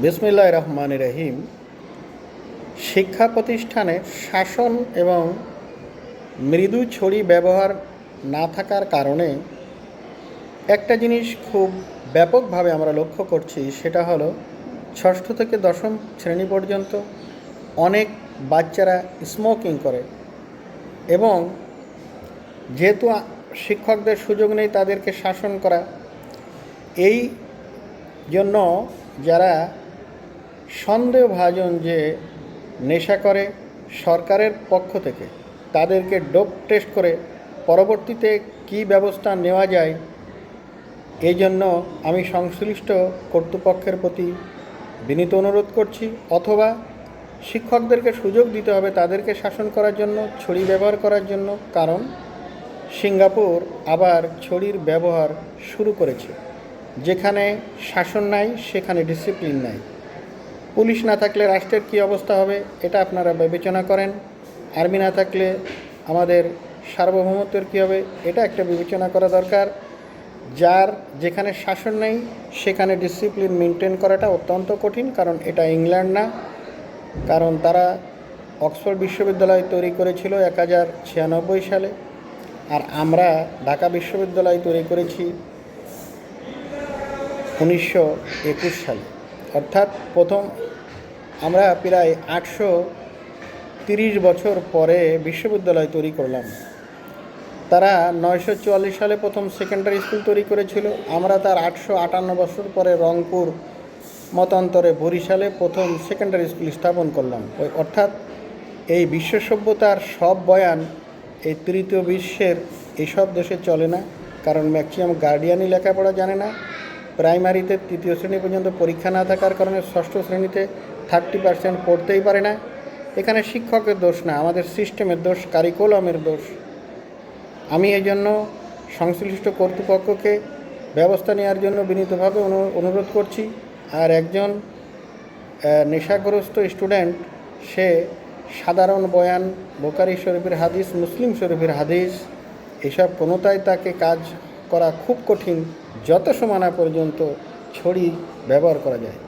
বিসমিল্লাহির রহমানির রহিম। শিক্ষা প্রতিষ্ঠানে শাসন এবং মৃদু ছড়ি ব্যবহার না থাকার কারণে একটা জিনিস খুব ব্যাপকভাবে আমরা লক্ষ্য করছি, সেটা হলো ষষ্ঠ থেকে দশম শ্রেণী পর্যন্ত অনেক বাচ্চারা স্মোকিং করে এবং যেহেতু শিক্ষকদের সুযোগ নেই তাদেরকে শাসন করা, এই জন্য যারা সন্দেহভাজন যে নেশা করে, সরকারের পক্ষ থেকে তাদেরকে ডোপ টেস্ট করে পরবর্তীতে কী ব্যবস্থা নেওয়া যায়, এই জন্য আমি সংশ্লিষ্ট কর্তৃপক্ষের প্রতি বিনীত অনুরোধ করছি। অথবা শিক্ষকদেরকে সুযোগ দিতে হবে তাদেরকে শাসন করার জন্য, ছড়ি ব্যবহার করার জন্য। কারণ সিঙ্গাপুর আবার ছড়ির ব্যবহার শুরু করেছে। যেখানে শাসন নাই সেখানে ডিসিপ্লিন নাই। পুলিশ না থাকলে রাষ্ট্রের কী অবস্থা হবে এটা আপনারা বিবেচনা করেন। আর্মি না থাকলে আমাদের সার্বভৌমত্বের কী হবে এটা একটা বিবেচনা করা দরকার। যার যেখানে শাসন নেই সেখানে ডিসিপ্লিন মেনটেন করাটা অত্যন্ত কঠিন, কারণ এটা ইংল্যান্ড না। কারণ তারা অক্সফোর্ড বিশ্ববিদ্যালয় তৈরি করেছিল 1096 সালে, আর আমরা ঢাকা বিশ্ববিদ্যালয় তৈরি করেছি 1921 সালে। অর্থাৎ আমরা প্রায় 830 বছর পরে বিশ্ববিদ্যালয় তৈরি করলাম। তারা 944 সালে প্রথম সেকেন্ডারি স্কুল তৈরি করেছিল। আমরা তার 858 বছর পরে রংপুর মতান্তরে বরিশালে প্রথম সেকেন্ডারি স্কুল স্থাপন করলাম। অর্থাৎ এই বিশ্ব সভ্যতার সব বয়ান এই তৃতীয় বিশ্বের এইসব দেশে চলে না, কারণ ম্যাক্সিমাম গার্ডিয়ানই লেখাপড়া জানে না। প্রাইমারিতে তৃতীয় শ্রেণী পর্যন্ত পরীক্ষা না থাকার কারণে ষষ্ঠ শ্রেণীতে 30% পড়তেই পারে না। এখানে শিক্ষকের দোষ না, আমাদের সিস্টেমের দোষ, কারিকুলামের দোষ। আমি এই জন্য সংশ্লিষ্ট কর্তৃপক্ষকে ব্যবস্থা নেওয়ার জন্য বিনীতভাবে অনুরোধ করছি। আর একজন নেশাগ্রস্ত স্টুডেন্ট, সে সাধারণ বয়ান, বুখারী শরীফের হাদিস, মুসলিম শরীফের হাদিস, এসব কোনোটাই তাকে কাজ করা খুব কঠিন যত সময় না পর্যন্ত ছড়ি ব্যবহার করা যায়।